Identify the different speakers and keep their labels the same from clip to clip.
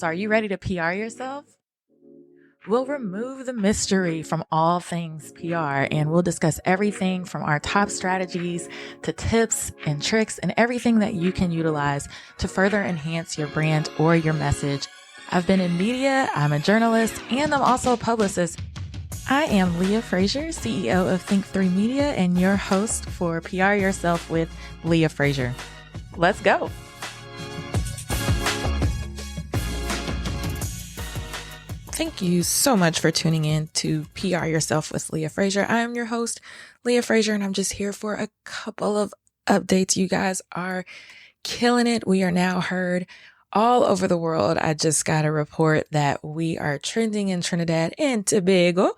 Speaker 1: So are you ready to PR yourself? We'll remove the mystery from all things PR and we'll discuss everything from our top strategies to tips and tricks and everything that you can utilize to further enhance your brand or your message. I've been in media, I'm a journalist, and I'm also a publicist. I am Leah Frazier, CEO of Think3 Media and your host for PR Yourself with Leah Frazier. Let's go. Thank you so much for tuning in to PR Yourself with Leah Frazier. I am your host, Leah Frazier, and I'm just here for a couple of updates. You guys are killing it. We are now heard all over the world. I just got a report that we are trending in Trinidad and Tobago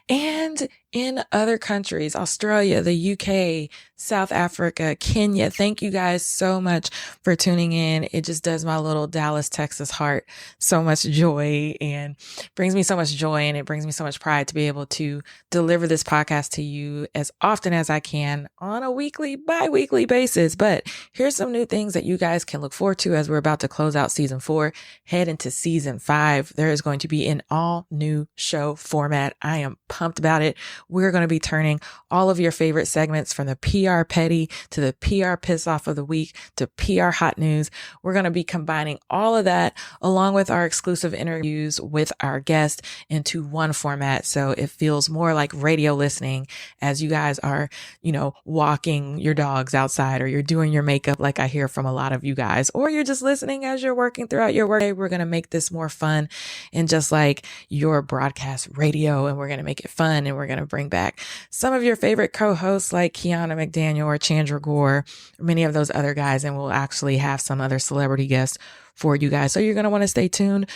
Speaker 1: and in other countries, Australia, the UK, South Africa, Kenya. Thank you guys so much for tuning in. It just does my little Dallas, Texas heart so much joy and brings me so much joy, and it brings me so much pride to be able to deliver this podcast to you as often as I can on a weekly, bi-weekly basis. But here's some new things that you guys can look forward to as we're about to close out season 4, head into season 5. There is going to be an all new show format. I am pumped about it. We're going to be turning all of your favorite segments from the PR Petty to the PR Piss Off of the Week to PR Hot News. We're going to be combining all of that along with our exclusive interviews with our guests into one format. So it feels more like radio listening as you guys are, walking your dogs outside, or you're doing your makeup like I hear from a lot of you guys, or you're just listening as you're working throughout your workday. We're going to make this more fun and just like your broadcast radio, and we're going to make it fun, and we're going to bring back some of your favorite co-hosts like Kiana McDaniel or Chandra Gore, or many of those other guys, and we'll actually have some other celebrity guests for you guys. So you're going to want to stay tuned.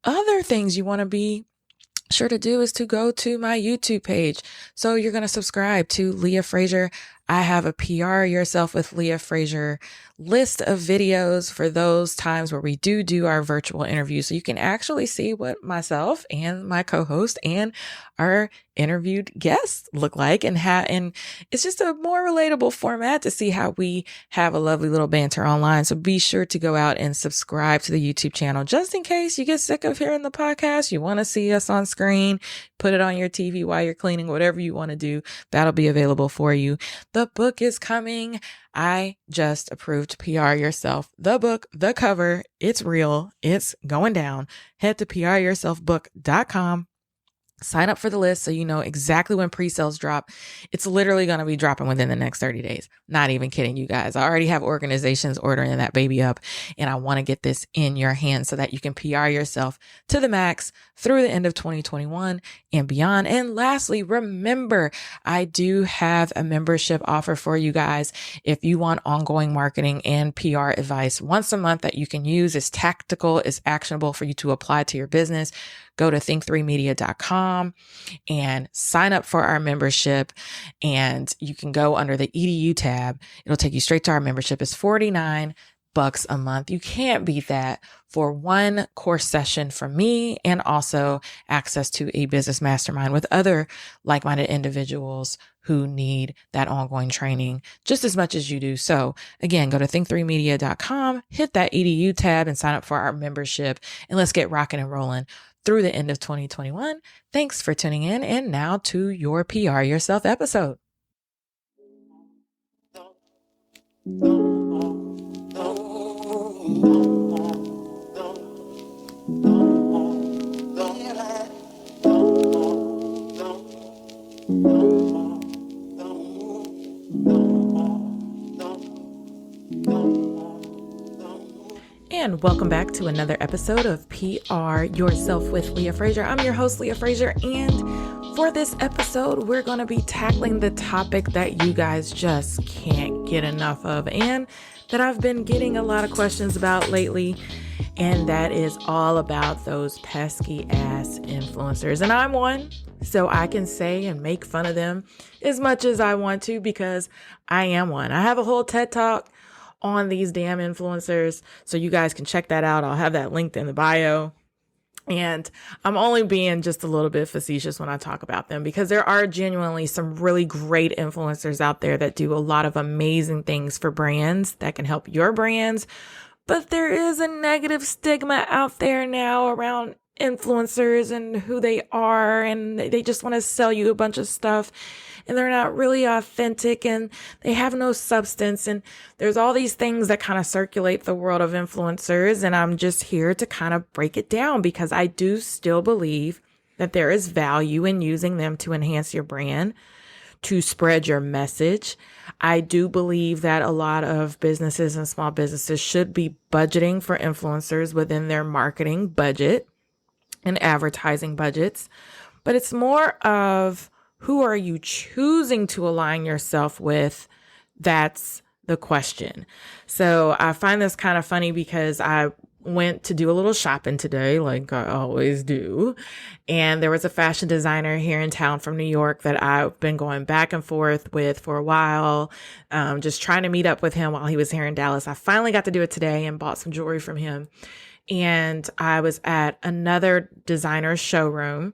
Speaker 1: Other things you want to be sure to do is to go to my YouTube page. So you're going to subscribe to Leah Frazier. I have a PR Yourself with Leah Frazier list of videos for those times where we do our virtual interviews. So you can actually see what myself and my co-host and our interviewed guests look like, and it's just a more relatable format to see how we have a lovely little banter online. So be sure to go out and subscribe to the YouTube channel just in case you get sick of hearing the podcast. You want to see us on screen, put it on your TV while you're cleaning, whatever you want to do, that'll be available for you. The book is coming. I just approved PR Yourself. The book, the cover, it's real. It's going down. Head to pryourselfbook.com. Sign up for the list so you know exactly when pre-sales drop. It's literally going to be dropping within the next 30 days. Not even kidding you guys. I already have organizations ordering that baby up, and I want to get this in your hands so that you can PR yourself to the max through the end of 2021 and beyond. And lastly, remember, I do have a membership offer for you guys. If you want ongoing marketing and PR advice once a month that you can use, is tactical, is actionable for you to apply to your business, go to think3media.com and sign up for our membership. And you can go under the EDU tab. It'll take you straight to our membership. It's $49 a month. You can't beat that for one course session from me, and also access to a business mastermind with other like-minded individuals who need that ongoing training just as much as you do. So again, go to think3media.com, hit that EDU tab and sign up for our membership, and let's get rocking and rolling through the end of 2021. Thanks for tuning in. And now to your PR Yourself episode. And welcome back to another episode of PR Yourself with Leah Frazier. I'm your host, Leah Frazier, and for this episode, we're going to be tackling the topic that you guys just can't get enough of, and that I've been getting a lot of questions about lately, and that is all about those pesky ass influencers. And I'm one, so I can say and make fun of them as much as I want to, because I am one. I have a whole TED Talk on these damn influencers, so you guys can check that out. I'll have that linked in the bio. And I'm only being just a little bit facetious when I talk about them, because there are genuinely some really great influencers out there that do a lot of amazing things for brands that can help your brands But there is a negative stigma out there now around influencers and who they are, and they just want to sell you a bunch of stuff, and they're not really authentic, and they have no substance. And there's all these things that kind of circulate the world of influencers, and I'm just here to kind of break it down, because I do still believe that there is value in using them to enhance your brand, to spread your message. I do believe that a lot of businesses and small businesses should be budgeting for influencers within their marketing budget and advertising budgets. But it's more of, who are you choosing to align yourself with? That's the question. So I find this kind of funny, because I went to do a little shopping today, like I always do. And there was a fashion designer here in town from New York that I've been going back and forth with for a while, just trying to meet up with him while he was here in Dallas. I finally got to do it today and bought some jewelry from him. And I was at another designer's showroom,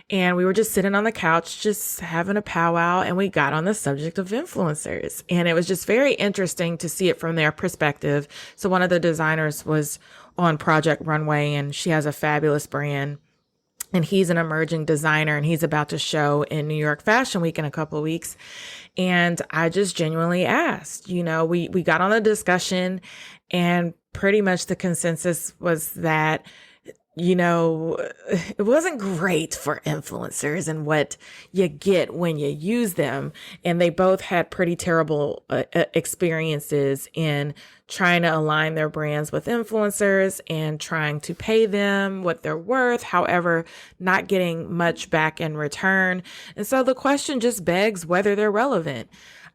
Speaker 1: and we were just sitting on the couch, just having a powwow, and we got on the subject of influencers. And it was just very interesting to see it from their perspective. So one of the designers was on Project Runway, and she has a fabulous brand, and he's an emerging designer, and he's about to show in New York Fashion Week in a couple of weeks. And I just genuinely asked, we got on the discussion, and pretty much the consensus was that, it wasn't great for influencers and what you get when you use them. And they both had pretty terrible experiences in trying to align their brands with influencers and trying to pay them what they're worth. However, not getting much back in return. And so the question just begs whether they're relevant.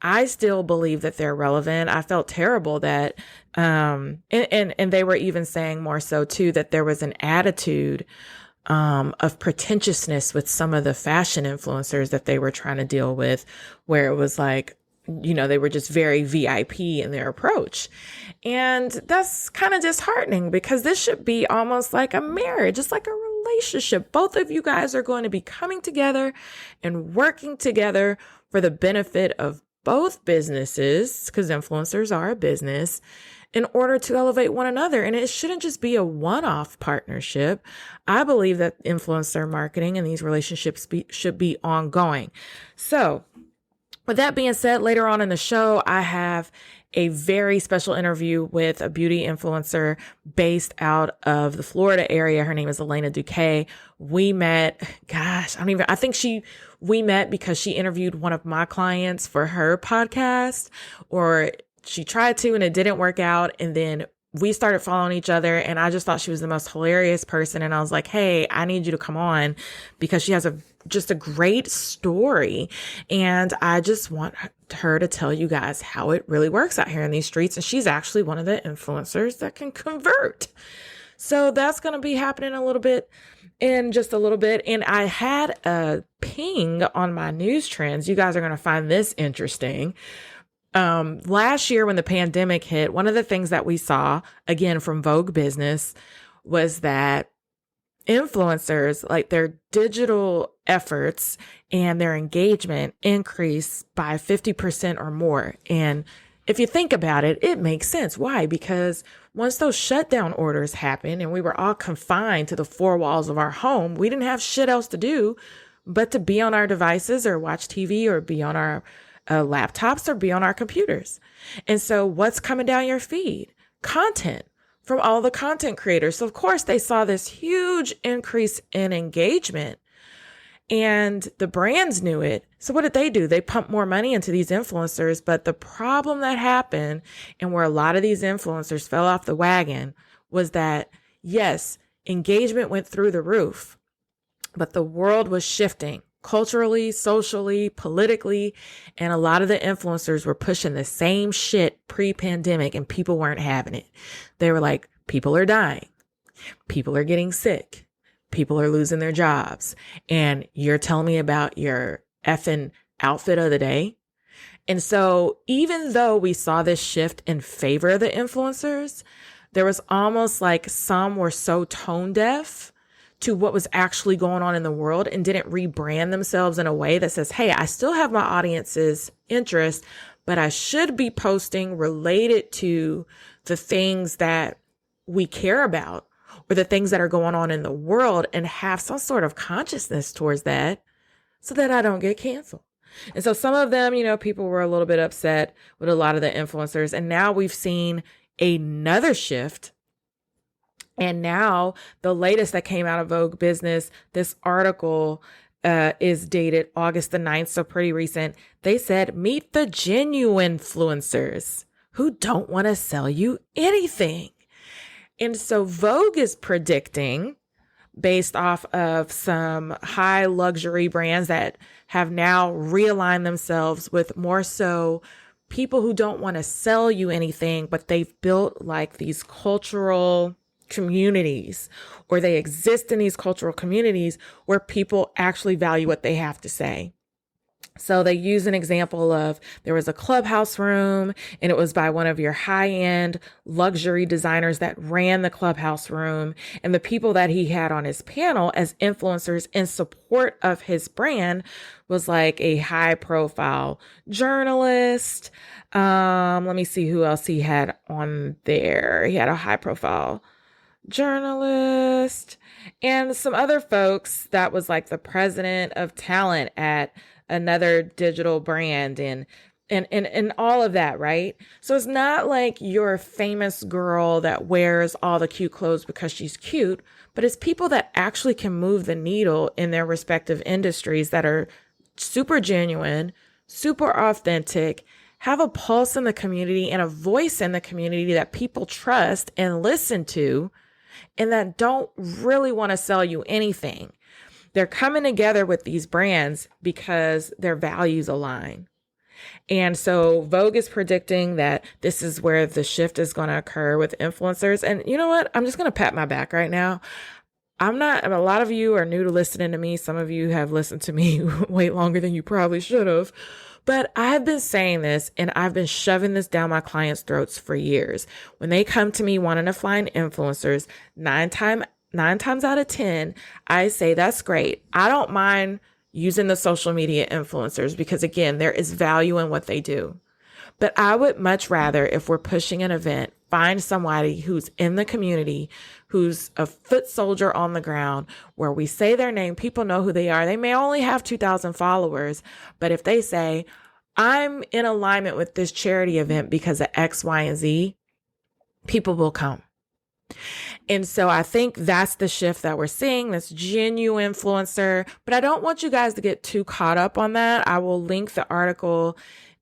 Speaker 1: I still believe that they're relevant. I felt terrible that, and they were even saying more so too, that there was an attitude, of pretentiousness with some of the fashion influencers that they were trying to deal with, where it was like, they were just very VIP in their approach. And that's kind of disheartening, because this should be almost like a marriage. It's like a relationship. Both of you guys are going to be coming together and working together for the benefit of both businesses, because influencers are a business, in order to elevate one another. And it shouldn't just be a one-off partnership. I believe that influencer marketing and these relationships should be ongoing. So with that being said, later on in the show, I have a very special interview with a beauty influencer based out of the Florida area. Her name is Elena Duque. We met, we met because she interviewed one of my clients for her podcast, or she tried to and it didn't work out. And then we started following each other, and I just thought she was the most hilarious person. And I was like, hey, I need you to come on, because she has just a great story. And I just want her to tell you guys how it really works out here in these streets. And she's actually one of the influencers that can convert. So that's going to be happening in just a little bit. And I had a ping on my news trends. You guys are going to find this interesting. Last year when the pandemic hit, one of the things that we saw, again, from Vogue Business, was that influencers, like their digital efforts and their engagement increased by 50% or more. And if you think about it, it makes sense. Why? Because once those shutdown orders happened and we were all confined to the four walls of our home, we didn't have shit else to do but to be on our devices or watch TV or be on our laptops or be on our computers. And so what's coming down your feed? Content from all the content creators. So of course they saw this huge increase in engagement, and the brands knew it. So what did they do? They pumped more money into these influencers. But the problem that happened, and where a lot of these influencers fell off the wagon, was that yes, engagement went through the roof, but the world was shifting. Culturally, socially, politically, and a lot of the influencers were pushing the same shit pre-pandemic, and people weren't having it. They were like, people are dying. People are getting sick. People are losing their jobs. And you're telling me about your effing outfit of the day? And so even though we saw this shift in favor of the influencers, there was almost like some were so tone deaf to what was actually going on in the world and didn't rebrand themselves in a way that says, hey, I still have my audience's interest, but I should be posting related to the things that we care about or the things that are going on in the world and have some sort of consciousness towards that so that I don't get canceled. And so some of them, people were a little bit upset with a lot of the influencers. And now we've seen another shift. And now the latest that came out of Vogue Business, this article is dated August the 9th, so pretty recent. They said, meet the genuine influencers who don't want to sell you anything. And so Vogue is predicting, based off of some high luxury brands that have now realigned themselves with more so people who don't want to sell you anything, but they've built like these cultural communities, or they exist in these cultural communities where people actually value what they have to say. So they use an example of there was a clubhouse room and it was by one of your high-end luxury designers that ran the clubhouse room. And the people that he had on his panel as influencers in support of his brand was like a high profile journalist. Let me see who else he had on there. He had a high profile journalist and some other folks that was like the president of talent at another digital brand and all of that, right? So it's not like you're a famous girl that wears all the cute clothes because she's cute, but it's people that actually can move the needle in their respective industries that are super genuine, super authentic, have a pulse in the community and a voice in the community that people trust and listen to, and that don't really want to sell you anything. They're coming together with these brands because their values align. And so Vogue is predicting that this is where the shift is going to occur with influencers. And you know what? I'm just going to pat my back right now. A lot of you are new to listening to me. Some of you have listened to me way longer than you probably should have. But I've been saying this and I've been shoving this down my clients' throats for years. When they come to me wanting to find influencers, nine times out of 10, I say, that's great. I don't mind using the social media influencers because, again, there is value in what they do. But I would much rather, if we're pushing an event, find somebody who's in the community, who's a foot soldier on the ground, where we say their name, people know who they are. They may only have 2,000 followers, but if they say, I'm in alignment with this charity event because of X, Y, and Z, people will come. And so I think that's the shift that we're seeing, this genuine influencer. But I don't want you guys to get too caught up on that. I will link the article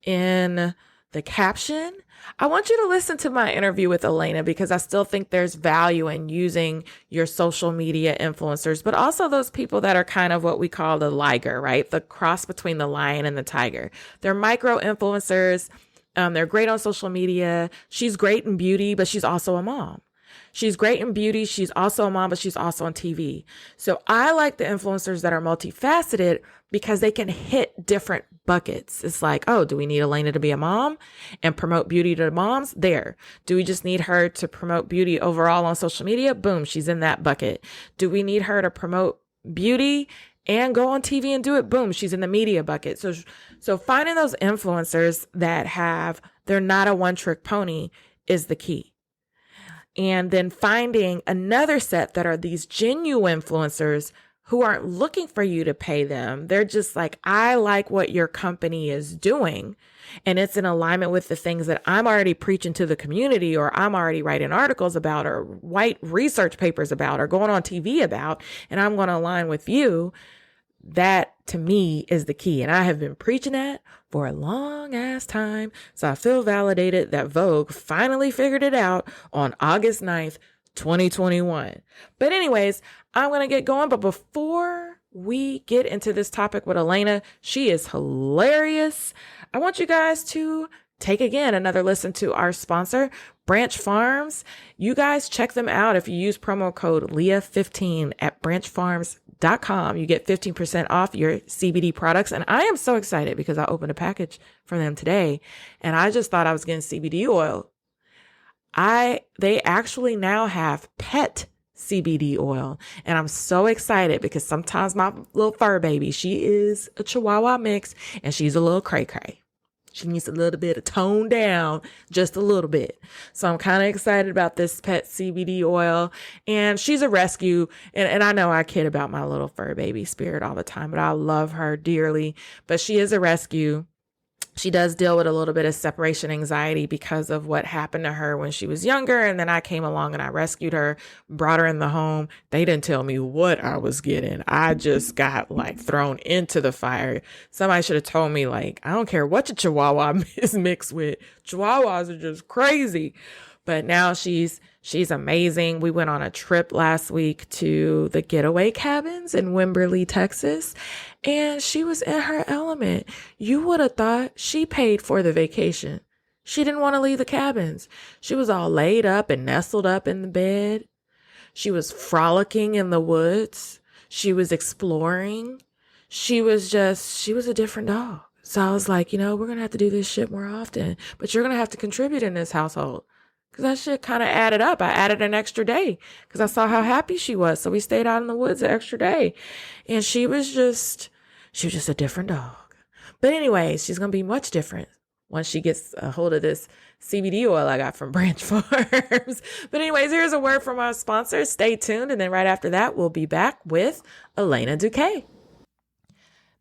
Speaker 1: in the caption. I want you to listen to my interview with Elena because I still think there's value in using your social media influencers, but also those people that are kind of what we call the liger, right? The cross between the lion and the tiger. They're micro influencers. They're great on social media. She's great in beauty, but she's also a mom. She's great in beauty. She's also a mom, but she's also on TV. So I like the influencers that are multifaceted because they can hit different buckets. It's like, oh, do we need Elena to be a mom and promote beauty to moms? There. Do we just need her to promote beauty overall on social media? Boom, she's in that bucket. Do we need her to promote beauty and go on TV and do it? Boom, she's in the media bucket. So finding those influencers that they're not a one-trick pony is the key. And then finding another set that are these genuine influencers who aren't looking for you to pay them. They're just like, I like what your company is doing. And it's in alignment with the things that I'm already preaching to the community, or I'm already writing articles about, or write research papers about, or going on TV about, and I'm going to align with you. That to me is the key. And I have been preaching that for a long ass time. So I feel validated that Vogue finally figured it out on August 9th, 2021. But anyways, I'm going to get going. But before we get into this topic with Elena, she is hilarious. I want you guys to take again another listen to our sponsor, Branch Farms. You guys check them out. If you use promo code Leah15 at branchfarms.com, you get 15% off your CBD products. And I am so excited because I opened a package for them today and I just thought I was getting CBD oil. They actually now have pet CBD oil. And I'm so excited because sometimes my little fur baby, she is a Chihuahua mix and she's a little cray cray. She needs a little bit of tone down, just a little bit. So I'm kind of excited about this pet CBD oil. And she's a rescue. And I know I kid about my little fur baby Spirit all the time, but I love her dearly. But she is a rescue. She does deal with a little bit of separation anxiety because of what happened to her when she was younger. And then I came along and I rescued her, brought her in the home. They didn't tell me what I was getting. I just got like thrown into the fire. Somebody should have told me, like, I don't care what your Chihuahua is mixed with. Chihuahuas are just crazy. But now she's amazing. We went on a trip last week to the Getaway Cabins in Wimberley, Texas, and she was in her element. You would have thought she paid for the vacation. She didn't want to leave the cabins. She was all laid up and nestled up in the bed. She was frolicking in the woods. She was exploring. She was a different dog. So I was like, we're going to have to do this shit more often, but you're going to have to contribute in this household. Because that shit kind of added up. I added an extra day because I saw how happy she was. So we stayed out in the woods an extra day. And she was just a different dog. But anyways, she's going to be much different once she gets a hold of this CBD oil I got from Branch Farms. But anyways, here's a word from our sponsor. Stay tuned. And then right after that, we'll be back with Elena Duque.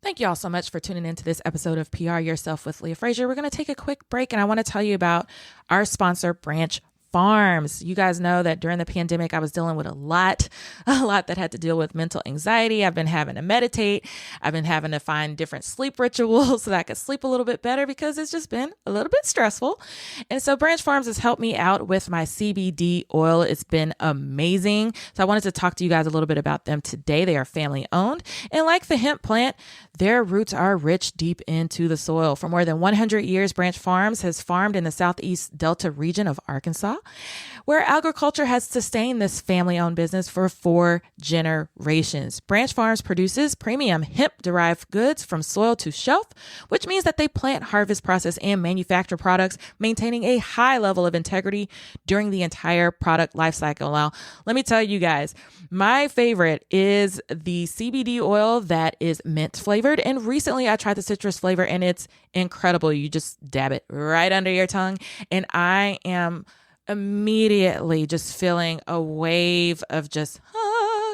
Speaker 1: Thank you all so much for tuning into this episode of PR Yourself with Leah Frazier. We're going to take a quick break and I want to tell you about our sponsor, Branch Farms. You guys know that during the pandemic, I was dealing with a lot that had to deal with mental anxiety. I've been having to meditate. I've been having to find different sleep rituals so that I could sleep a little bit better because it's just been a little bit stressful. And so Branch Farms has helped me out with my CBD oil. It's been amazing. So I wanted to talk to you guys a little bit about them today. They are family owned. And like the hemp plant, their roots are rich deep into the soil. For more than 100 years, Branch Farms has farmed in the Southeast Delta region of Arkansas, where agriculture has sustained this family-owned business for 4 generations. Branch Farms produces premium hemp-derived goods from soil to shelf, which means that they plant, harvest, process, and manufacture products, maintaining a high level of integrity during the entire product lifecycle. Now, let me tell you guys, my favorite is the CBD oil that is mint flavored. And recently I tried the citrus flavor and it's incredible. You just dab it right under your tongue. And I am immediately just feeling a wave of just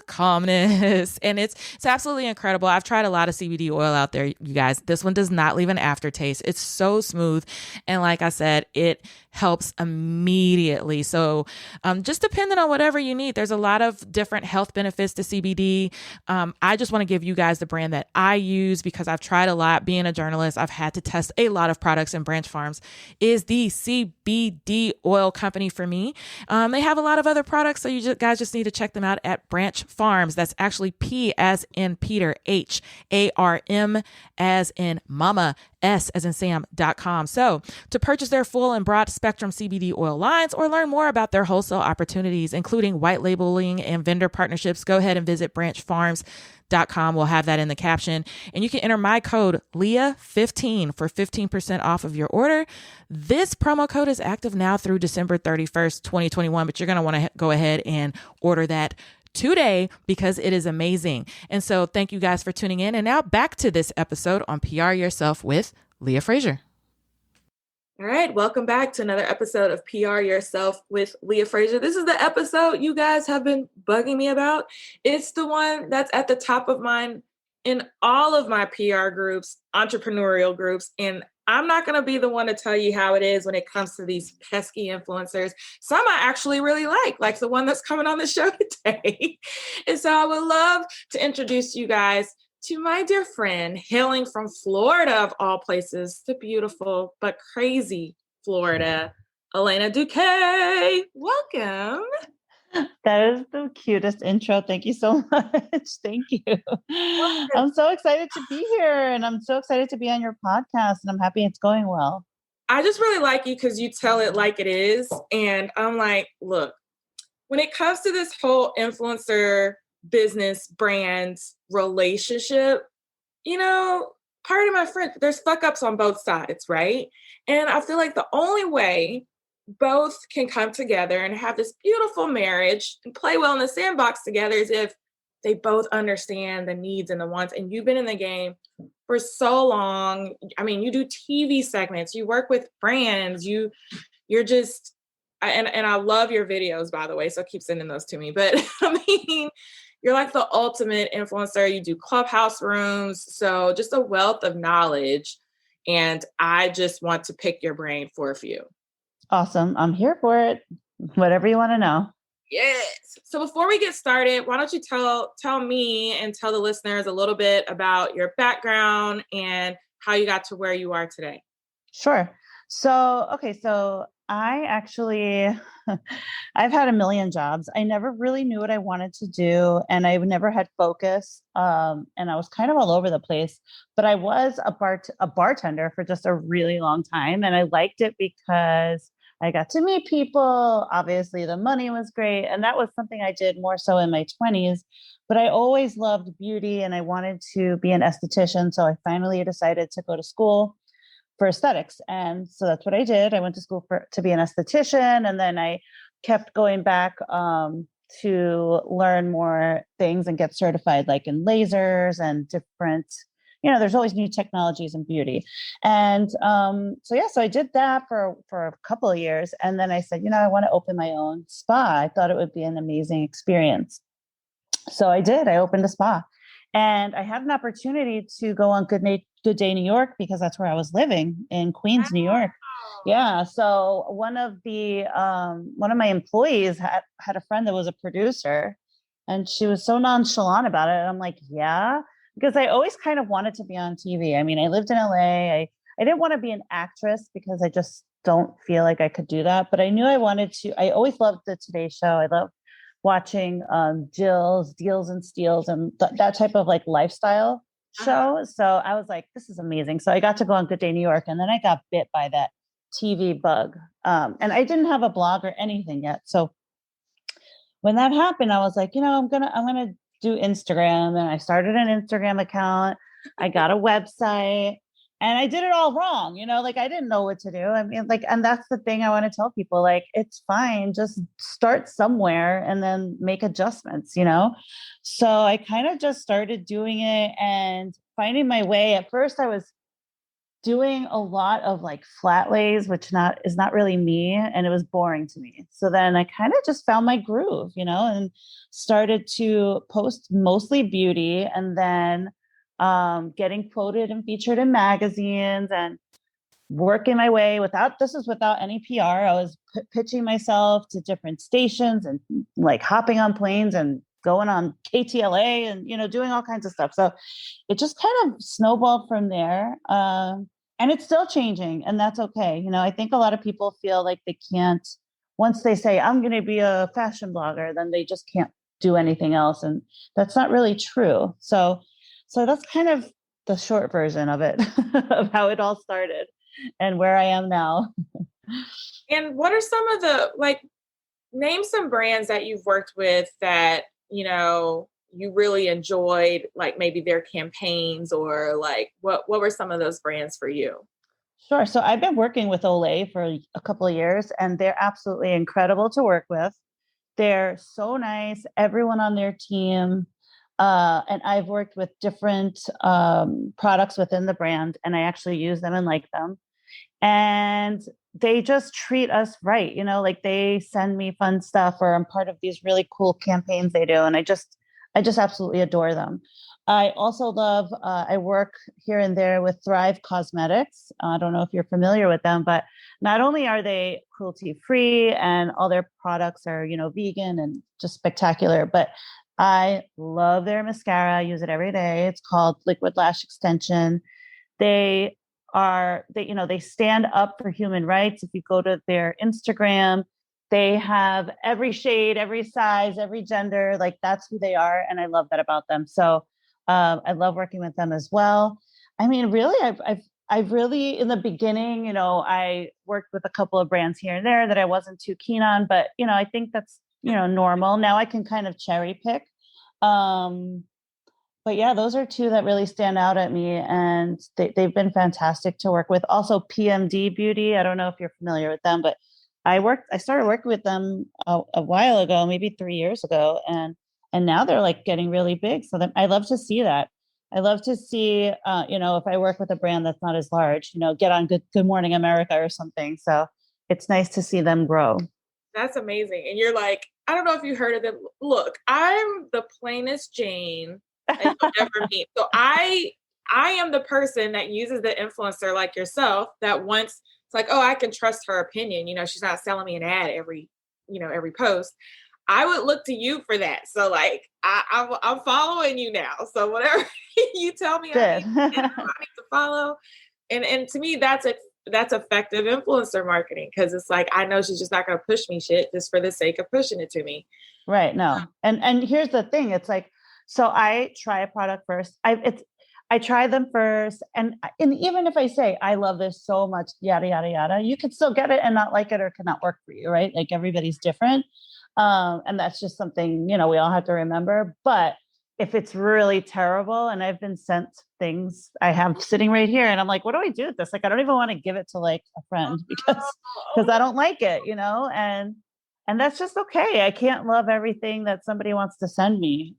Speaker 1: calmness. And it's absolutely incredible. I've tried a lot of CBD oil out there, you guys. This one does not leave an aftertaste. It's so smooth. And like I said, it helps immediately. So just depending on whatever you need, there's a lot of different health benefits to CBD. I just want to give you guys the brand that I use because I've tried a lot. Being a journalist, I've had to test a lot of products, and Branch Farms is the CBD oil company for me. They have a lot of other products, so you guys just need to check them out at Branch Farms. That's actually P as in Peter, HARM as in Mama, S as in Sam.com. So to purchase their full and broad spectrum CBD oil lines or learn more about their wholesale opportunities, including white labeling and vendor partnerships, go ahead and visit branchfarms.com. We'll have that in the caption. And you can enter my code Leah15 for 15% off of your order. This promo code is active now through December 31st, 2021, but you're going to want to go ahead and order that today because it is amazing. And so thank you guys for tuning in. And now back to this episode on PR Yourself with Leah Frazier. All right, welcome back to another episode of PR Yourself with Leah Frazier. This is the episode you guys have been bugging me about. It's the one that's at the top of mind in all of my PR groups, entrepreneurial groups, and I'm not going to be the one to tell you how it is when it comes to these pesky influencers. Some I actually really like the one that's coming on the show today. And so I would love to introduce you guys to my dear friend hailing from Florida, of all places, the beautiful but crazy Florida, Elena Duque. Welcome.
Speaker 2: That is the cutest intro. Thank you so much. Thank you. I'm so excited to be here and I'm so excited to be on your podcast and I'm happy it's going well.
Speaker 1: I just really like you because you tell it like it is. And I'm like, look, when it comes to this whole influencer business brand relationship, pardon my French, there's fuck ups on both sides, right? And I feel like the only way both can come together and have this beautiful marriage and play well in the sandbox together is if they both understand the needs and the wants. And you've been in the game for so long. I mean, you do TV segments, you work with brands, you're just and I love your videos, by the way, so keep sending those to me. But I mean, you're like the ultimate influencer. You do clubhouse rooms, so just a wealth of knowledge. And I just want to pick your brain for a few.
Speaker 2: Awesome. I'm here for it. Whatever you want to know.
Speaker 1: Yes. So before we get started, why don't you tell me and tell the listeners a little bit about your background and how you got to where you are today?
Speaker 2: Sure. So, okay, so I actually I've had a million jobs. I never really knew what I wanted to do, and I never had focus. And I was kind of all over the place. But I was a bartender for just a really long time, and I liked it because I got to meet people. Obviously, the money was great, and that was something I did more so in my 20s. But I always loved beauty, and I wanted to be an esthetician. So I finally decided to go to school for aesthetics. And so that's what I did. I went to school to be an esthetician, and then I kept going back to learn more things and get certified, like in lasers and different. There's always new technologies in beauty, and so I did that for a couple of years, and then I said, I want to open my own spa. I thought it would be an amazing experience, so I did. I opened a spa, and I had an opportunity to go on Good Day New York, because that's where I was living in Queens, New York. Yeah. So one of my employees had a friend that was a producer, and she was so nonchalant about it. And I'm like, yeah, because I always kind of wanted to be on TV. I mean, I lived in LA. I didn't want to be an actress because I just don't feel like I could do that. But I knew I wanted to. I always loved the Today Show. I love watching Jill's Deals and Steals and that type of like lifestyle show. So I was like, this is amazing. So I got to go on Good Day New York, and then I got bit by that TV bug. And I didn't have a blog or anything yet. So when that happened, I was like, I'm gonna do Instagram, and I started an Instagram account. I got a website, and I did it all wrong. Like I didn't know what to do. I mean, like, and that's the thing I want to tell people, like, it's fine. Just start somewhere and then make adjustments, So I kind of just started doing it and finding my way. At first I was doing a lot of like flat lays, which is not really me, and it was boring to me. So then I kind of just found my groove, and started to post mostly beauty, and then getting quoted and featured in magazines, and working my way without any PR. I was pitching myself to different stations, and like hopping on planes and going on KTLA, and doing all kinds of stuff. So it just kind of snowballed from there. And it's still changing, and that's okay. I think a lot of people feel like they can't, once they say, I'm going to be a fashion blogger, then they just can't do anything else. And that's not really true. So that's kind of the short version of it, of how it all started and where I am now.
Speaker 1: And what are some of name some brands that you've worked with that, you really enjoyed, like maybe their campaigns, or like what were some of those brands for you?
Speaker 2: Sure. So I've been working with Olay for a couple of years, and they're absolutely incredible to work with. They're so nice, everyone on their team. And I've worked with different products within the brand, and I actually use them and like them. And they just treat us right. Like they send me fun stuff, or I'm part of these really cool campaigns they do. And I just absolutely adore them. I also love, I work here and there with Thrive Cosmetics. I don't know if you're familiar with them, but not only are they cruelty free and all their products are, vegan and just spectacular, but I love their mascara. I use it every day. It's called Liquid Lash Extension. They they stand up for human rights. If you go to their Instagram, they have every shade, every size, every gender. Like that's who they are, and I love that about them. So I love working with them as well. I mean, really, I've really, in the beginning, I worked with a couple of brands here and there that I wasn't too keen on, but I think that's normal. Now I can kind of cherry pick. But yeah, those are two that really stand out at me, and they've been fantastic to work with. Also, PMD Beauty. I don't know if you're familiar with them, but I started working with them a while ago, maybe 3 years ago, and now they're like getting really big. So I love to see that. I love to see, if I work with a brand that's not as large, get on Good Morning America or something. So it's nice to see them grow.
Speaker 1: That's amazing. And you're like, I don't know if you heard of it. Look, I'm the plainest Jane that you'll ever meet. So I am the person that uses the influencer like yourself that wants it's like, oh, I can trust her opinion. She's not selling me an ad every post. I would look to you for that. So like I'm following you now. So whatever you tell me
Speaker 2: Good.
Speaker 1: I need to follow. And to me that's effective influencer marketing because it's like I know she's just not going to push me shit just for the sake of pushing it to me.
Speaker 2: Right. No. And here's the thing. It's like, so I try a product first. I try them first. And even if I say, I love this so much, yada, yada, yada, you could still get it and not like it or cannot work for you. Right. Like everybody's different. And that's just something, we all have to remember. But if it's really terrible, and I've been sent things I have sitting right here, and I'm like, what do I do with this? Like, I don't even want to give it to like a friend because I don't like it, and that's just okay. I can't love everything that somebody wants to send me.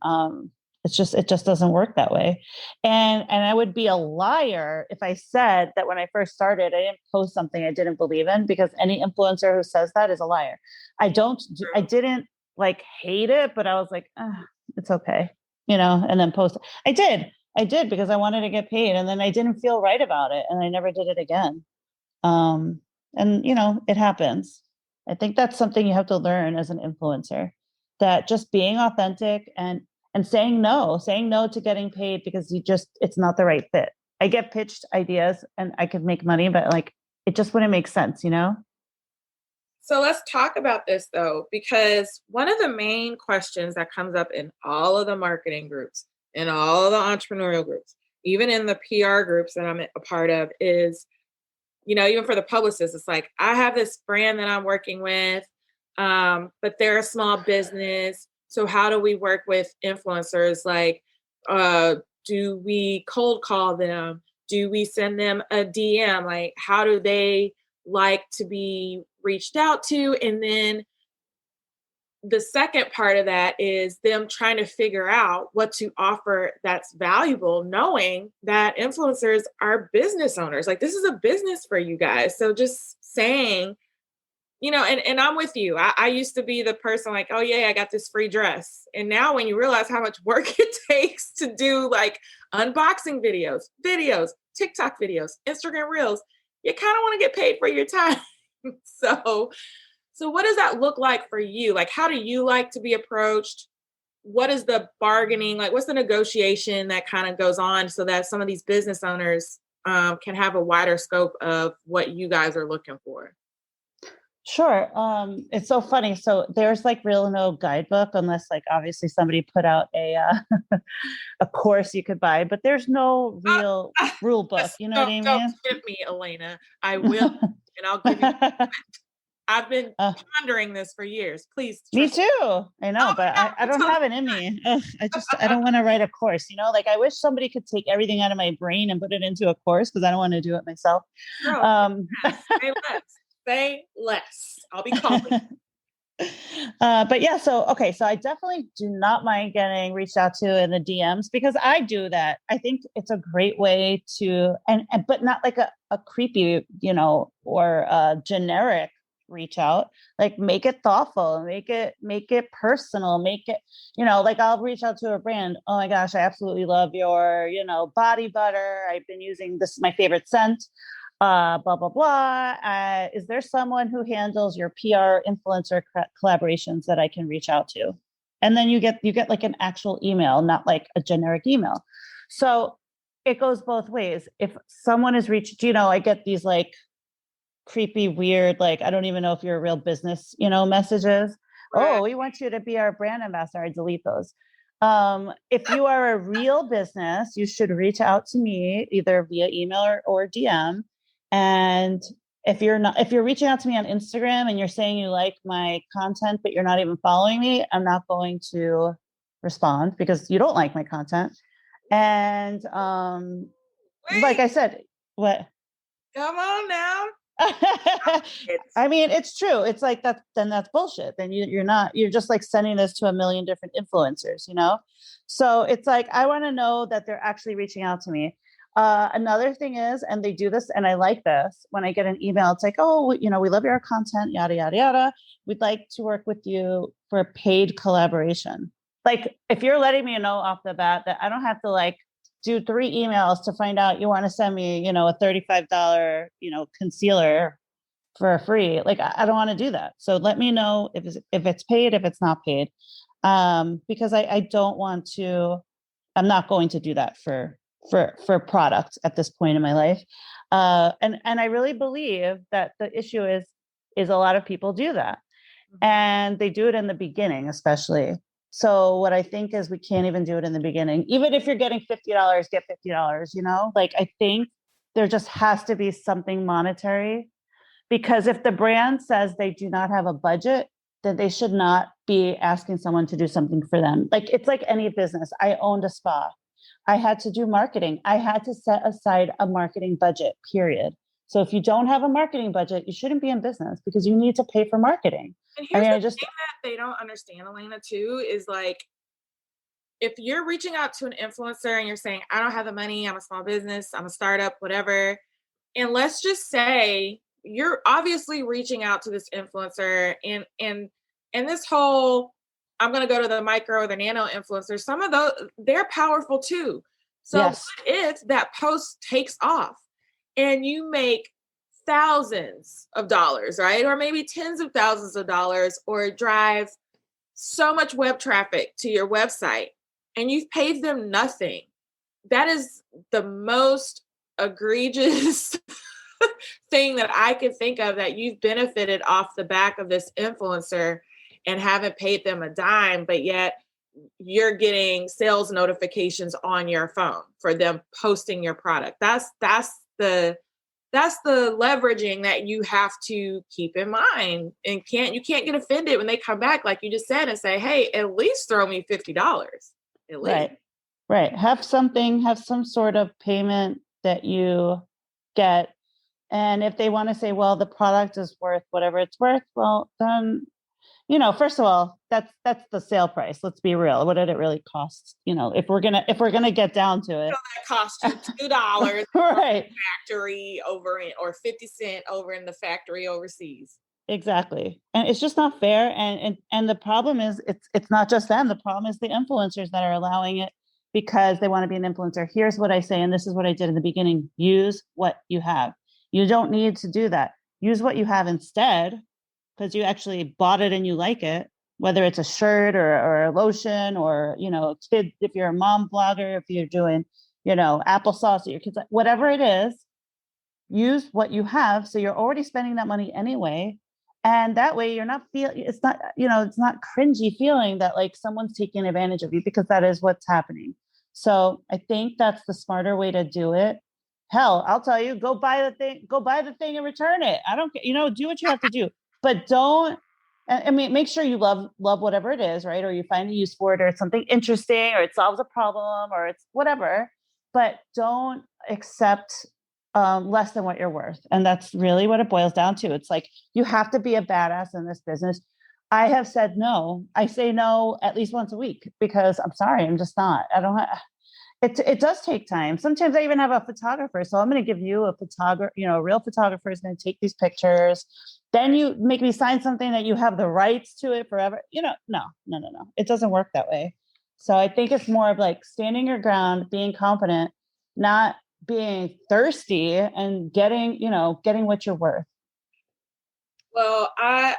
Speaker 2: It just doesn't work that way. And I would be a liar if I said that when I first started, I didn't post something I didn't believe in, because any influencer who says that is a liar. I didn't like hate it, but I was like, it's okay, and then post. I did because I wanted to get paid, and then I didn't feel right about it, and I never did it again. And it happens. I think that's something you have to learn as an influencer, that just being authentic and saying no to getting paid because it's not the right fit. I get pitched ideas and I could make money, but like, it just wouldn't make sense,
Speaker 1: So let's talk about this though, because one of the main questions that comes up in all of the marketing groups, in all of the entrepreneurial groups, even in the PR groups that I'm a part of is, even for the publicists, it's like, I have this brand that I'm working with, but they're a small business. So how do we work with influencers? Like, do we cold call them? Do we send them a DM? Like, how do they like to be reached out to? And then the second part of that is them trying to figure out what to offer that's valuable, knowing that influencers are business owners. Like, this is a business for you guys. So just saying, and I'm with you. I used to be the person like, oh yeah, I got this free dress. And now when you realize how much work it takes to do like unboxing videos, TikTok videos, Instagram reels, you kind of want to get paid for your time. So what does that look like for you? Like, how do you like to be approached? What is the bargaining? Like, what's the negotiation that kind of goes on so that some of these business owners can have a wider scope of what you guys are looking for?
Speaker 2: Sure. It's so funny. So there's like real no guidebook, unless like obviously somebody put out a a course you could buy, but there's no real rule book. You know what I mean?
Speaker 1: Don't skip me, Elena. I will, and I'll give you. I've been pondering this for years. Please.
Speaker 2: Me too. I know, but I don't have it in me. I don't want to write a course, like I wish somebody could take everything out of my brain and put it into a course, because I don't want to do it myself.
Speaker 1: No, say less. I'll be calling.
Speaker 2: But yeah, so I definitely do not mind getting reached out to in the DMs, because I do that. I think it's a great way to, but not like a creepy, or a generic reach out. Like, make it thoughtful, make it personal, make it, like I'll reach out to a brand. Oh my gosh, I absolutely love your, body butter. I've been using this, my favorite scent. Blah blah blah. Is there someone who handles your PR influencer collaborations that I can reach out to? And then you get like an actual email, not like a generic email. So it goes both ways. If someone is reached, I get these like creepy, weird, like, I don't even know if you're a real business, messages. Right. Oh, we want you to be our brand ambassador. I delete those. If you are a real business, you should reach out to me either via email or DM. And if you're reaching out to me on Instagram and you're saying you like my content, but you're not even following me, I'm not going to respond, because you don't like my content. And like I said, what?
Speaker 1: Come on now. It's
Speaker 2: I mean, it's true. It's like that. Then that's bullshit. Then you're not. You're just like sending this to a million different influencers. So it's like I want to know that they're actually reaching out to me. Another thing is, and they do this, and I like this. When I get an email, it's like, oh, we love your content, yada yada yada. We'd like to work with you for a paid collaboration. Like if you're letting me know off the bat that I don't have to like do 3 emails to find out you want to send me, a $35, concealer for free. Like I don't want to do that. So let me know if it's paid, if it's not paid. Because I don't want to, I'm not going to do that for product at this point in my life. And I really believe that the issue is a lot of people do that. And they do it in the beginning, especially. So what I think is we can't even do it in the beginning. Even if you're getting $50, get $50, Like I think there just has to be something monetary, because if the brand says they do not have a budget, then they should not be asking someone to do something for them. Like it's like any business. I owned a spa. I had to do marketing. I had to set aside a marketing budget, period. So if you don't have a marketing budget, you shouldn't be in business because you need to pay for marketing.
Speaker 1: And
Speaker 2: I
Speaker 1: here's
Speaker 2: mean,
Speaker 1: the
Speaker 2: I just
Speaker 1: thing that they don't understand, Elena, too, is like if you're reaching out to an influencer and you're saying, I don't have the money, I'm a small business, I'm a startup, whatever. And let's just say you're obviously reaching out to this influencer and this whole I'm gonna go to the micro or the nano influencers, some of those they're powerful too. So
Speaker 2: yes,
Speaker 1: what if that post takes off and you make thousands of dollars, right? Or maybe tens of thousands of dollars, or drive so much web traffic to your website and you've paid them nothing. That is the most egregious thing that I can think of, that you've benefited off the back of this influencer and haven't paid them a dime, but yet you're getting sales notifications on your phone for them posting your product. That's the leveraging that you have to keep in mind, and you can't get offended when they come back, like you just said, and say, hey, at least throw me $50. At least.
Speaker 2: right. Have some sort of payment that you get. And if they want to say, well, the product is worth whatever it's worth, well, then, first of all, that's the sale price. Let's be real. What did it really cost? If we're gonna get down to it,
Speaker 1: That cost you $2
Speaker 2: right?
Speaker 1: factory over in, or 50 cents over in the factory overseas.
Speaker 2: Exactly. And it's just not fair. And the problem is it's not just them. The problem is the influencers that are allowing it because they want to be an influencer. Here's what I say, and this is what I did in the beginning. Use what you have. You don't need to do that. Use what you have instead, because you actually bought it and you like it, whether it's a shirt or a lotion or, kid, if you're a mom blogger, if you're doing, applesauce at your kids, whatever it is, use what you have. So you're already spending that money anyway. And that way you're not it's not cringy feeling that like someone's taking advantage of you, because that is what's happening. So I think that's the smarter way to do it. Hell, I'll tell you, go buy the thing and return it. I don't care, do what you have to do, but don't, I mean, make sure you love whatever it is, right? Or you find a use for it, or it's something interesting, or it solves a problem, or it's whatever, but don't accept less than what you're worth. And that's really what it boils down to. It's like, you have to be a badass in this business. I have said no. I say no at least once a week because I'm sorry, I'm just not. I don't have, it does take time. Sometimes I even have a photographer. So I'm going to give you a photographer, a real photographer is going to take these pictures. Then you make me sign something that you have the rights to it forever. No. It doesn't work that way. So I think it's more of like standing your ground, being confident, not being thirsty, and getting what you're worth.
Speaker 1: Well, I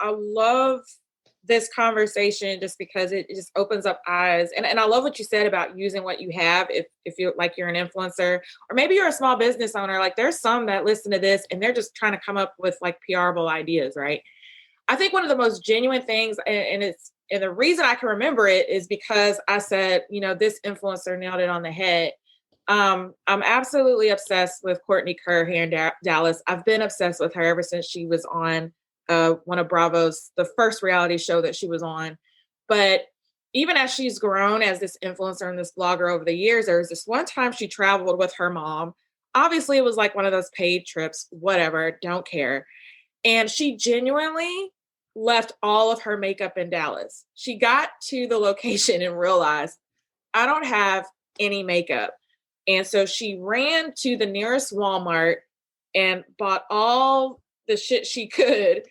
Speaker 1: love this conversation just because it just opens up eyes. And I love what you said about using what you have. If you're like, you're an influencer, or maybe you're a small business owner, like there's some that listen to this and they're just trying to come up with like PRable ideas, right? I think one of the most genuine things, and the reason I can remember it is because I said, this influencer nailed it on the head. I'm absolutely obsessed with Courtney Kerr here in Dallas. I've been obsessed with her ever since she was on one of Bravo's, the first reality show that she was on. But even as she's grown as this influencer and this blogger over the years, there was this one time she traveled with her mom obviously it was like one of those paid trips, whatever, don't care. And she genuinely left all of her makeup in Dallas. She got to the location and realized, I don't have any makeup. And so she ran to the nearest Walmart and bought all the shit she could.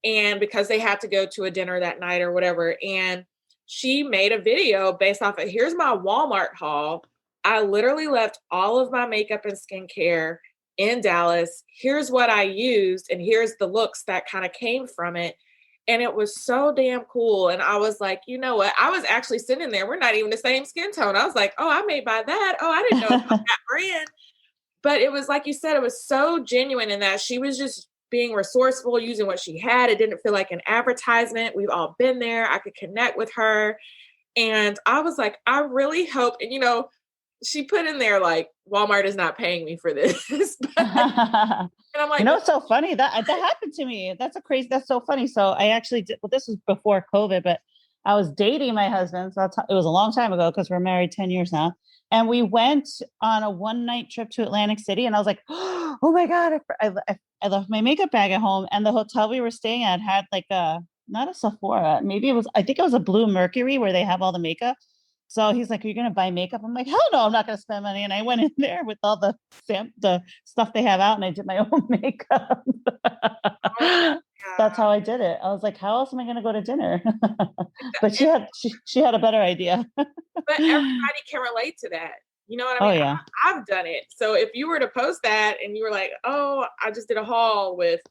Speaker 1: And because they had to go to a dinner that night or whatever. And she made a video based off of, here's my Walmart haul. I literally left all of my makeup and skincare in Dallas. Here's what I used, and here's the looks that kind of came from it. And it was so damn cool. And I was like, you know what? I was actually sitting there. We're not even the same skin tone. I was like, oh, I may buy that. Oh, I didn't know about that brand. But it was like you said, it was so genuine in that she was just being resourceful, using what she had. It didn't feel like an advertisement. We've all been there. I could connect with her. And I was like, I really hope, and she put in there like, Walmart is not paying me for this. And I'm like,
Speaker 2: it's so funny that happened to me. That's so funny. So I actually did, well, this was before COVID, but I was dating my husband. So it was a long time ago because we're married 10 years now. And we went on a one night trip to Atlantic City. And I was like, oh my God, I left my makeup bag at home. And the hotel we were staying at had like not a Sephora. I think it was a Bluemercury where they have all the makeup. So he's like, "Are you going to buy makeup?" I'm like, "Hell no, I'm not going to spend money." And I went in there with all the stuff they have out, and I did my own makeup.
Speaker 1: oh,
Speaker 2: That's how I did it. I was like, "How else am I going to go to dinner?" But she had a better idea.
Speaker 1: but everybody can relate to that. You know what I
Speaker 2: Oh
Speaker 1: mean?
Speaker 2: yeah,
Speaker 1: I've done it. So if you were to post that and you were like, oh, I just did a haul with,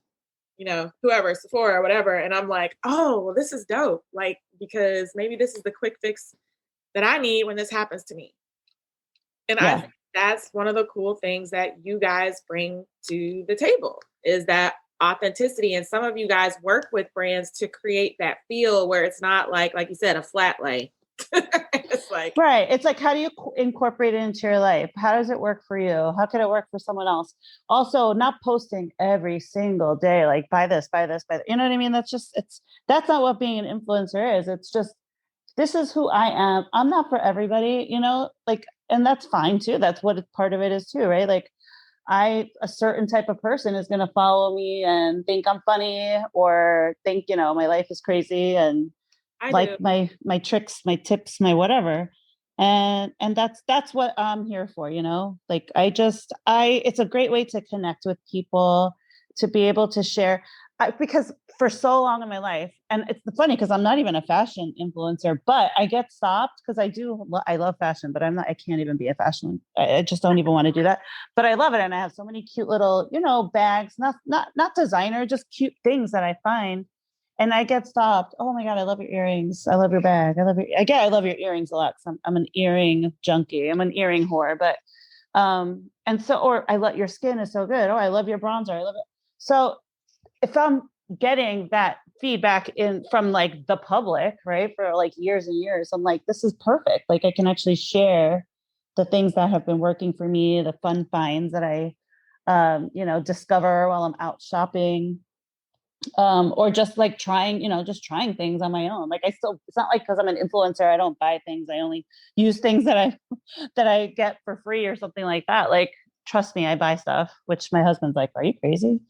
Speaker 1: whoever, Sephora or whatever. And I'm like, oh, well, this is dope. Like, because maybe this is the quick fix that I need when this happens to me. And I
Speaker 2: yeah.
Speaker 1: think that's one of the cool things that you guys bring to the table is that authenticity. And some of you guys work with brands to create that feel where it's not like you said, a flat lay. It's like,
Speaker 2: Right. It's like, how do you incorporate it into your life? How does it work for you? How can it work for someone else? Also, not posting every single day, like buy this, buy this, buy that. You know what I mean? That's not what being an influencer is. It's just, this is who I am. I'm not for everybody, like, and that's fine too. That's what part of it is too, right? Like, a certain type of person is going to follow me and think I'm funny or think, my life is crazy and
Speaker 1: I
Speaker 2: like
Speaker 1: do.
Speaker 2: my tricks, my tips, my whatever. And that's what I'm here for, like it's a great way to connect with people, to be able to share. Because for so long in my life, and it's funny because I'm not even a fashion influencer, but I get stopped because I love fashion, but I can't even be a fashion. I just don't even want to do that. But I love it, and I have so many cute little, bags, not designer, just cute things that I find, and I get stopped. Oh my God, I love your earrings. I love your bag. I love your earrings a lot. I'm an earring junkie. I'm an earring whore. But and so, or I love your skin is so good. Oh, I love your bronzer. I love it. So if I'm getting that feedback from like the public, right, for like years and years, I'm like, this is perfect. Like I can actually share the things that have been working for me, the fun finds that I, discover while I'm out shopping, or just like just trying things on my own. Like it's not like because I'm an influencer, I don't buy things. I only use things that I get for free or something like that. Like, trust me, I buy stuff, which my husband's like, are you crazy?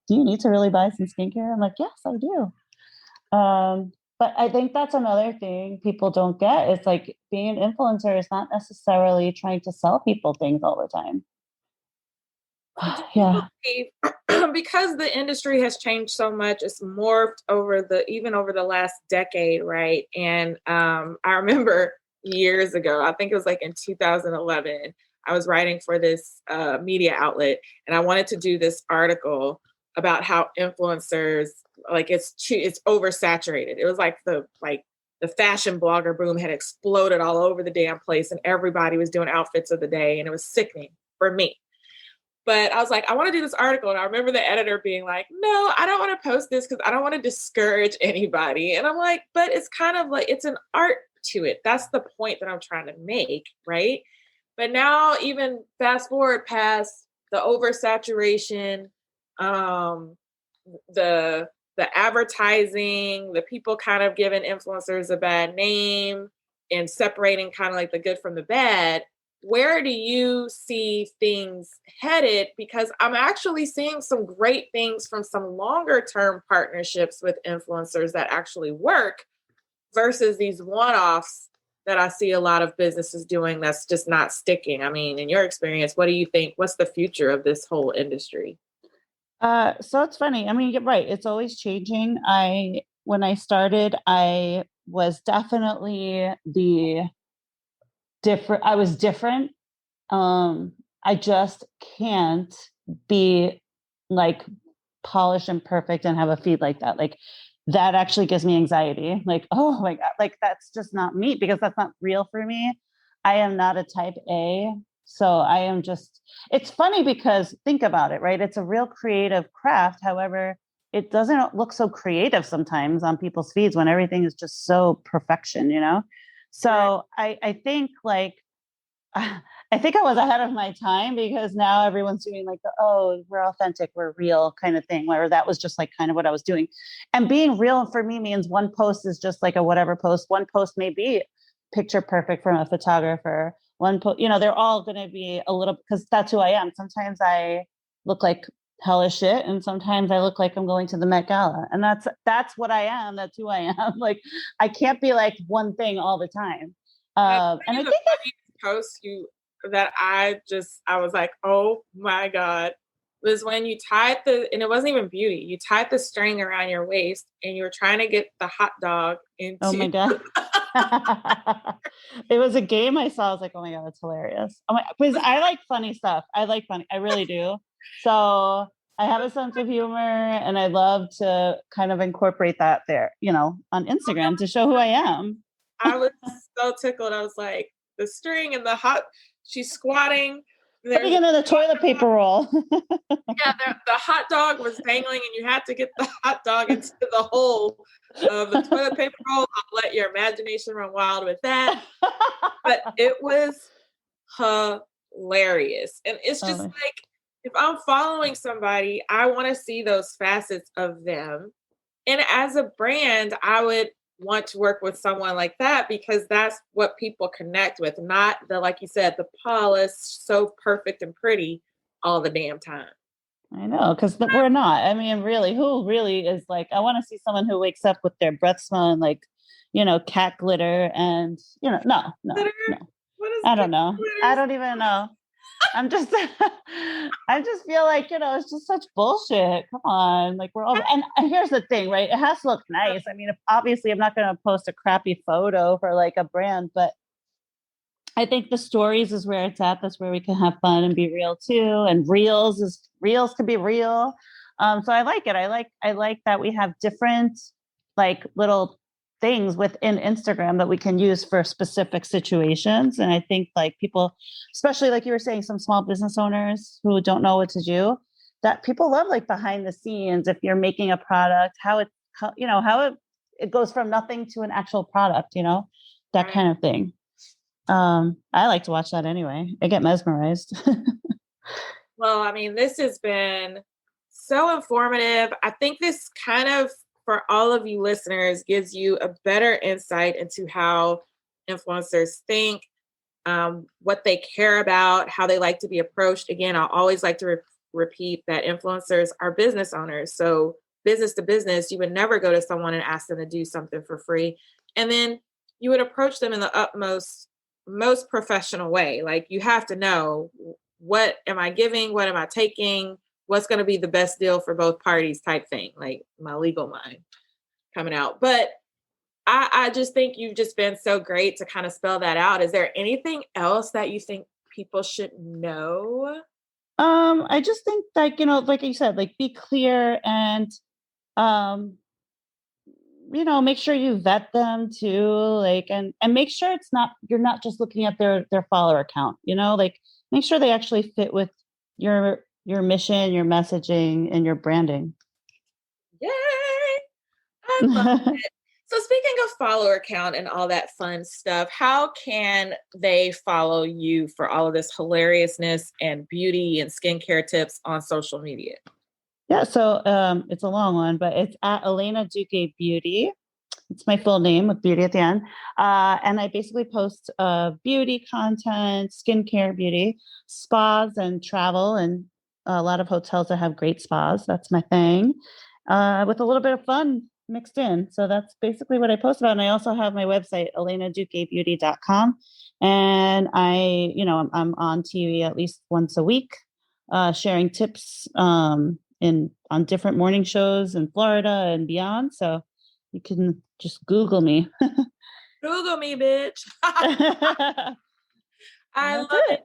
Speaker 2: Do you need to really buy some skincare? I'm like, yes, I do. But I think that's another thing people don't get. It's like being an influencer is not necessarily trying to sell people things all the time. Yeah.
Speaker 1: Because the industry has changed so much, it's morphed even over the last decade, right? And I remember years ago, I think it was like in 2011, I was writing for this media outlet, and I wanted to do this article about how influencers, like, it's oversaturated. It was like the fashion blogger boom had exploded all over the damn place, and everybody was doing outfits of the day, and it was sickening for me. But I was like, I want to do this article. And I remember the editor being like, no, I don't want to post this because I don't want to discourage anybody. And I'm like, but it's kind of like, it's an art to it. That's the point that I'm trying to make, right? But now, even fast forward past the oversaturation, the advertising, the people kind of giving influencers a bad name and separating kind of like the good from the bad. where do you see things headed? Because I'm actually seeing some great things from some longer term partnerships with influencers that actually work versus these one offs that I see a lot of businesses doing that's just not sticking. I mean, in your experience, what do you think? What's the future of this whole industry?
Speaker 2: So it's funny. I mean, you're right. It's always changing. When I started, I was definitely the different. I was different. I just can't be like polished and perfect and have a feed like that. Like that actually gives me anxiety. Like, oh my God, like that's just not me because that's not real for me. I am not a type A. So I am just, it's funny because think about it, right? It's a real creative craft. However, it doesn't look so creative sometimes on people's feeds when everything is just so perfection, you know?
Speaker 1: Right.
Speaker 2: So I think like I think I was ahead of my time because now everyone's doing like the, oh, we're authentic, we're real kind of thing, where that was just like kind of what I was doing. And being real for me means one post is just like a whatever post. One post may be picture perfect from a photographer. One post, you know, they're all going to be a little, because that's who I am. Sometimes I look like hell as shit, and sometimes I look like I'm going to the Met Gala, and that's what I am. That's who I am. Like I can't be like one thing all the time.
Speaker 1: And I'll
Speaker 2: And
Speaker 1: tell
Speaker 2: I
Speaker 1: you the
Speaker 2: think
Speaker 1: funniest post you that I was like, oh my God, was when you tied and it wasn't even beauty, you tied the string around your waist and you were trying to get the hot dog
Speaker 2: oh
Speaker 1: into
Speaker 2: my God. It was a game I saw. I was like, oh my God, that's hilarious. Oh my, because I like funny stuff. I like funny. I really do. So I have a sense of humor and I love to kind of incorporate that there, you know, on Instagram to show who I am.
Speaker 1: I was so tickled. I was like, the string and the hot, she's squatting.
Speaker 2: Putting
Speaker 1: There's
Speaker 2: it in the toilet paper roll.
Speaker 1: yeah, the hot dog was dangling, and you had to get the hot dog into the hole of the toilet paper roll. I'll let your imagination run wild with that. But it was hilarious. And it's just
Speaker 2: Oh,
Speaker 1: like, if I'm following somebody, I want to see those facets of them. And as a brand, I would want to work with someone like that because that's what people connect with, not the, like you said, the polished, so perfect and pretty all the damn time.
Speaker 2: I know, because we're not. I mean, really, who really is like, I want to see someone who wakes up with their breath smelling like, you know, cat glitter and, you know, no, no,
Speaker 1: Glitter?
Speaker 2: no.
Speaker 1: What is
Speaker 2: I
Speaker 1: cat
Speaker 2: don't know. I
Speaker 1: glitter?
Speaker 2: don't even know. I'm just, I just feel like, you know, it's just such bullshit. Come on. Like, we're all, and here's the thing, right? It has to look nice. I mean, if, obviously, I'm not going to post a crappy photo for like a brand, but I think the stories is where it's at. That's where we can have fun and be real too. And reels can be real. So I like it. I like that we have different like little things within Instagram that we can use for specific situations. And I think like people, especially like you were saying, some small business owners who don't know what to do, that people love like behind the scenes. If you're making a product, how it, you know, how it goes from nothing to an actual product, you know, that
Speaker 1: Right.
Speaker 2: kind of thing. I like to watch that anyway. I get mesmerized.
Speaker 1: Well, I mean, this has been so informative. I think this kind of, for all of you listeners, gives you a better insight into how influencers think, what they care about, how they like to be approached. Again, I always like to repeat that influencers are business owners. So, business to business, you would never go to someone and ask them to do something for free. And then you would approach them in the utmost, most professional way. Like, you have to know, what am I giving? What am I taking? What's going to be the best deal for both parties type thing, like my legal mind coming out. But I just think you've just been so great to kind of spell that out. Is there anything else that you think people should know?
Speaker 2: I just think like, you know, like you said, like be clear and um, you know, make sure you vet them too, like and make sure it's not you're not just looking at their follower count, you know, like make sure they actually fit with your mission, your messaging, and your branding.
Speaker 1: Yay! I love it. So speaking of follower count and all that fun stuff, how can they follow you for all of this hilariousness and beauty and skincare tips on social media?
Speaker 2: Yeah, so it's a long one, but it's at Elena Duque Beauty. It's my full name with beauty at the end. And I basically post beauty content, skincare, beauty, spas, and travel, and a lot of hotels that have great spas. That's my thing, with a little bit of fun mixed in. So that's basically what I post about. And I also have my website, elenaduquebeauty.com. And I'm on TV at least once a week, sharing tips on different morning shows in Florida and beyond. So you can just Google me.
Speaker 1: Google me, bitch. I love it.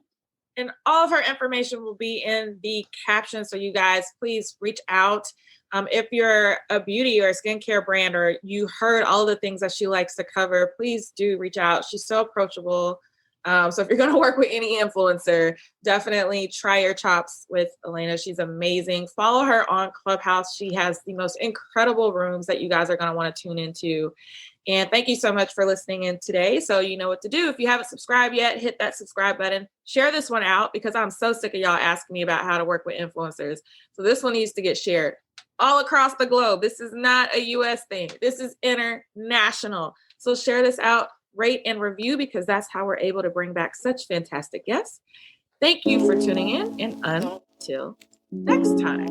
Speaker 1: And all of her information will be in the caption. So you guys, please reach out. If you're a beauty or a skincare brand, or you heard all the things that she likes to cover, please do reach out. She's so approachable. So if you're going to work with any influencer, definitely try your chops with Elena. She's amazing. Follow her on Clubhouse. She has the most incredible rooms that you guys are going to want to tune into. And thank you so much for listening in today. So you know what to do. If you haven't subscribed yet, hit that subscribe button. Share this one out, because I'm so sick of y'all asking me about how to work with influencers. So this one needs to get shared all across the globe. This is not a US thing. This is international. So share this out, rate and review, because that's how we're able to bring back such fantastic guests. Thank you for tuning in, and until next time.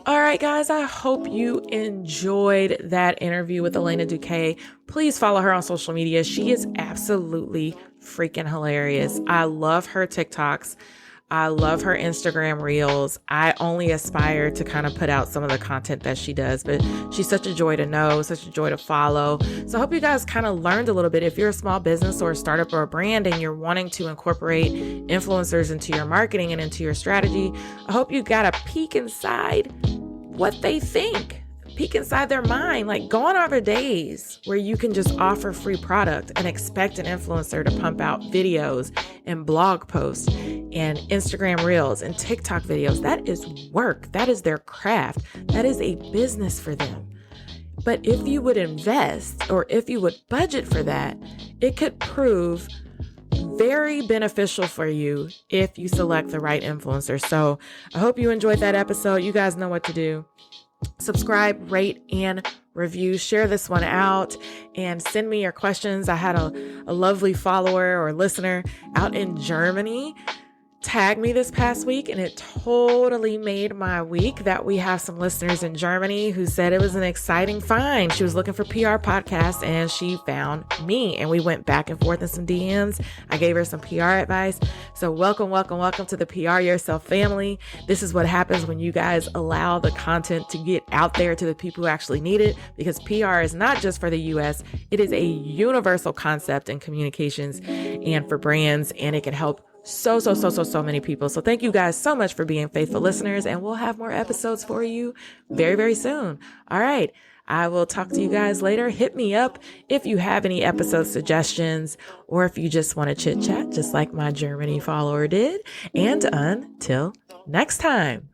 Speaker 1: All right, guys, I hope you enjoyed that interview with Elena Duque. Please follow her on social media. She is absolutely freaking hilarious. I love her TikToks. I love her Instagram reels. I only aspire to kind of put out some of the content that she does, but she's such a joy to know, such a joy to follow. So I hope you guys kind of learned a little bit. If you're a small business or a startup or a brand and you're wanting to incorporate influencers into your marketing and into your strategy, I hope you got a peek inside what they think. Peek inside their mind. Like, go on other days where you can just offer free product and expect an influencer to pump out videos and blog posts and Instagram reels and TikTok videos. That is work. That is their craft. That is a business for them. But if you would invest, or if you would budget for that, it could prove very beneficial for you if you select the right influencer. So I hope you enjoyed that episode. You guys know what to do. Subscribe, rate, and review. Share this one out and send me your questions. I had a lovely follower or listener out in Germany tag me this past week, and it totally made my week that we have some listeners in Germany who said it was an exciting find. She was looking for PR podcasts and she found me, and we went back and forth in some DMs. I gave her some PR advice. So welcome to the PR Yourself family. This is what happens when you guys allow the content to get out there to the people who actually need it, because PR is not just for the US. It is a universal concept in communications and for brands, and it can help so many people. So thank you guys so much for being faithful listeners, and we'll have more episodes for you very, very soon. All right. I will talk to you guys later. Hit me up if you have any episode suggestions, or if you just want to chit chat, just like my Germany follower did. And until next time.